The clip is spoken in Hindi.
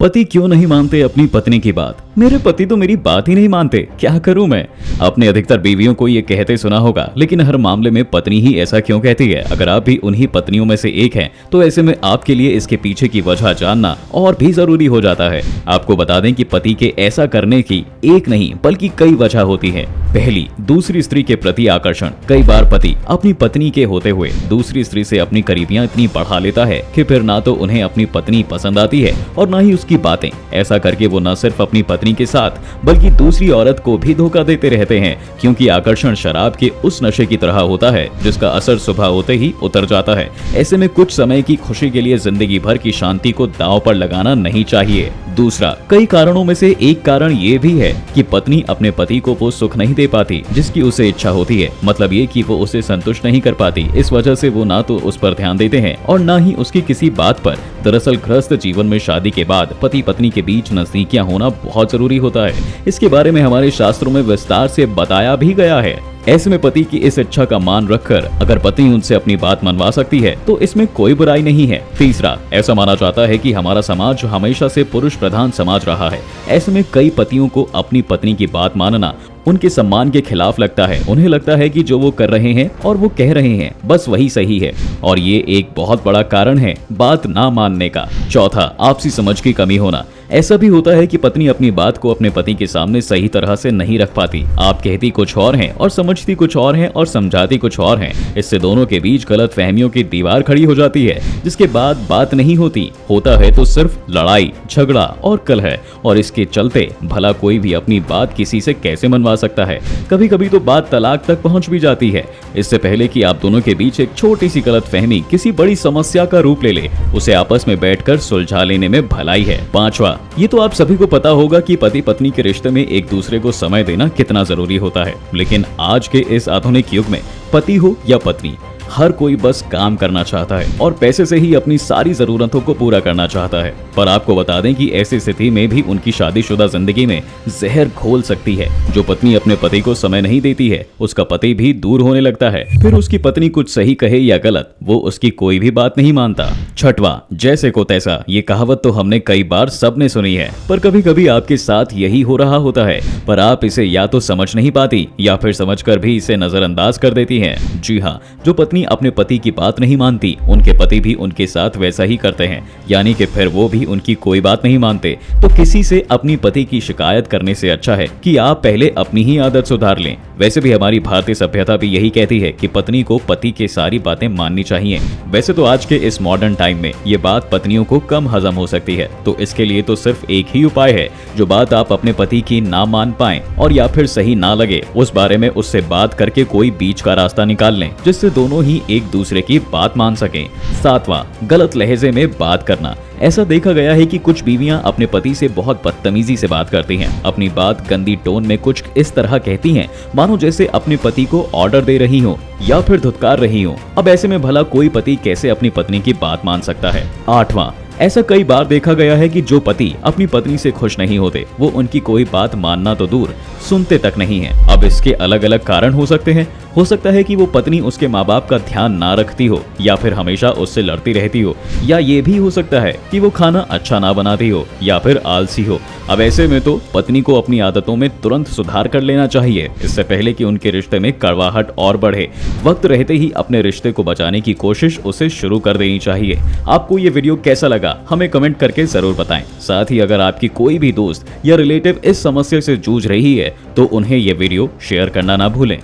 पति क्यों नहीं मानते अपनी पत्नी की बात। मेरे पति तो मेरी बात ही नहीं मानते, क्या करूं मैं। अपने अधिकतर बीवियों को ये कहते सुना होगा, लेकिन हर मामले में पत्नी ही ऐसा क्यों कहती है। अगर आप भी उन्हीं पत्नियों में से एक हैं, तो ऐसे में आपके लिए इसके पीछे की वजह जानना और भी जरूरी हो जाता है। आपको बता दें कि पति के ऐसा करने की एक नहीं बल्कि कई वजह होती है। पहली, दूसरी स्त्री के प्रति आकर्षण। कई बार पति अपनी पत्नी के होते हुए दूसरी स्त्री से अपनी करीबियां इतनी बढ़ा लेता है कि फिर ना तो उन्हें अपनी पत्नी पसंद आती है और ना ही उसकी बातें। ऐसा करके वो न सिर्फ अपनी पत्नी के साथ बल्कि दूसरी औरत को भी धोखा देते रहते हैं, क्योंकि आकर्षण शराब के उस नशे की तरह होता है जिसका असर सुबह होते ही उतर जाता है। ऐसे में कुछ समय की खुशी के लिए जिंदगी भर की शांति को दांव पर लगाना नहीं चाहिए। दूसरा, कई कारणों में से एक कारण ये भी है कि पत्नी अपने पति को वो सुख नहीं दे पाती जिसकी उसे इच्छा होती है। मतलब ये कि वो उसे संतुष्ट नहीं कर पाती। इस वजह से वो ना तो उस पर ध्यान देते हैं और ना ही उसकी किसी बात पर। दरअसल गृहस्थ जीवन में शादी के बाद पति पत्नी के बीच नजदीकियां होना बहुत जरूरी होता है। इसके बारे में हमारे शास्त्रों में विस्तार से बताया भी गया है। ऐसे में पति की इस इच्छा का मान रखकर अगर पत्नी उनसे अपनी बात मनवा सकती है तो इसमें कोई बुराई नहीं है। तीसरा, ऐसा माना जाता है कि हमारा समाज हमेशा से पुरुष प्रधान समाज रहा है। ऐसे में कई पतियों को अपनी पत्नी की बात मानना उनके सम्मान के खिलाफ लगता है। उन्हें लगता है कि जो वो कर रहे हैं और वो कह रहे हैं बस वही सही है, और ये एक बहुत बड़ा कारण है बात ना मानने का। चौथा, आपसी समझ की कमी होना। ऐसा भी होता है कि पत्नी अपनी बात को अपने पति के सामने सही तरह से नहीं रख पाती। आप कहती कुछ और हैं और समझती कुछ और हैं और समझाती कुछ और हैं। इससे दोनों के बीच गलत फहमियों की दीवार खड़ी हो जाती है, जिसके बाद बात नहीं होती। होता है तो सिर्फ लड़ाई, झगड़ा और कलह, और इसके चलते भला कोई भी अपनी बात किसी से कैसे मनवा सकता है। कभी कभी तो बात तलाक तक पहुंच भी जाती है। इससे पहले कि आप दोनों के बीच एक छोटी सी गलत फहमी किसी बड़ी समस्या का रूप ले ले, उसे आपस में बैठकर सुलझा लेने में भलाई है। पांचवा, ये तो आप सभी को पता होगा कि पति पत्नी के रिश्ते में एक दूसरे को समय देना कितना जरूरी होता है। लेकिन आज के इस आधुनिक युग में पति हो या पत्नी, हर कोई बस काम करना चाहता है और पैसे से ही अपनी सारी जरूरतों को पूरा करना चाहता है। पर आपको बता दें कि ऐसी स्थिति में भी उनकी शादीशुदा जिंदगी में जहर घोल सकती है। जो पत्नी अपने पति को समय नहीं देती है, उसका पति भी दूर होने लगता है। फिर उसकी पत्नी कुछ सही कहे या गलत, वो उसकी कोई भी बात नहीं मानता। छठवां, जैसे को तैसा। ये कहावत तो हमने कई बार सबने सुनी है, पर कभी कभी आपके साथ यही हो रहा होता है, पर आप इसे या तो समझ नहीं पाती या फिर समझकर भी इसे नजरअंदाज कर देती हैं। जी हाँ, जो पत्नी अपने पति की बात नहीं मानती, उनके पति भी उनके साथ वैसा ही करते हैं, यानी कि फिर वो भी उनकी कोई बात नहीं मानते। तो किसी से अपनी पति की शिकायत करने से अच्छा है कि आप पहले अपनी ही आदत सुधार लें। वैसे भी हमारी भारतीय सभ्यता भी यही कहती है कि पत्नी को पति की सारी बातें माननी चाहिए। वैसे तो आज के इस मॉडर्न टाइम में ये बात पत्नियों को कम हजम हो सकती है, तो इसके लिए तो सिर्फ एक ही उपाय है। जो बात आप अपने पति की ना मान पाएं और या फिर सही ना लगे, उस बारे में उससे बात करके कोई बीच का रास्ता निकाल लें, जिससे दोनों ही एक दूसरे की बात मान सकें। सातवां, गलत लहजे में बात करना। ऐसा देखा गया है कि कुछ बीवियां अपने पति से बहुत बदतमीजी से बात करती हैं। अपनी बात गंदी टोन में कुछ इस तरह कहती हैं मानो जैसे अपने पति को ऑर्डर दे रही हो या फिर धुतकार रही हो। अब ऐसे में भला कोई पति कैसे अपनी पत्नी की बात मान सकता है। आठवां, ऐसा कई बार देखा गया है कि जो पति अपनी पत्नी से खुश नहीं होते, वो उनकी कोई बात मानना तो दूर, सुनते तक नहीं है। अब इसके अलग अलग कारण हो सकते हैं। हो सकता है कि वो पत्नी उसके माँ बाप का ध्यान ना रखती हो, या फिर हमेशा उससे लड़ती रहती हो, या ये भी हो सकता है कि वो खाना अच्छा ना बनाती हो या फिर आलसी हो। अब ऐसे में तो पत्नी को अपनी आदतों में तुरंत सुधार कर लेना चाहिए, इससे पहले कि उनके रिश्ते में कड़वाहट और बढ़े। वक्त रहते ही अपने रिश्ते को बचाने की कोशिश उसे शुरू कर देनी चाहिए। आपको ये वीडियो कैसा लगा हमें कमेंट करके जरूर बताएं। साथ ही अगर आपकी कोई भी दोस्त या रिलेटिव इस समस्या से जूझ रही है तो उन्हें ये वीडियो शेयर करना ना भूलें।